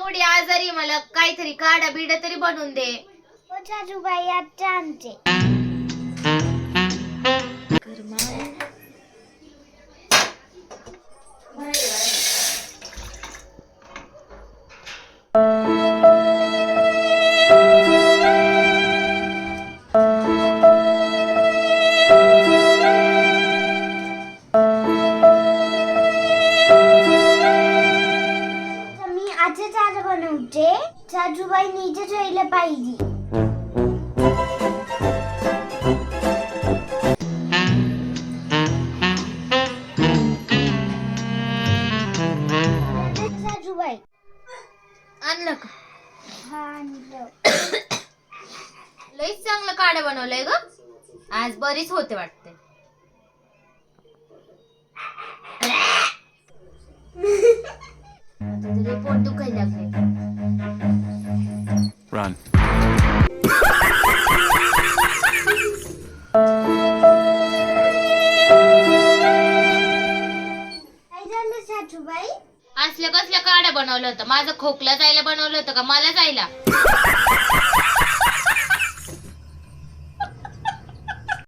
एवढी आजारी, मला काहीतरी काढा बिडा तरी बनवून दे. सासूबाई आता आणते. मी आजच चहा बनवते. सासूबाई नीचे ठेवलं पाहिजे. सासूबाई आणलं का? हा आणलं. लईच चांगलं काढा बनवलंय ग. आज बरीच होते वाटते. तुझं पोट दुखायला लागले. Run. काय झालं सासूबाई? असलं कसलं काढा बनवलं होतं? माझं खोकला जायला बनवलं होतं का मला जायला?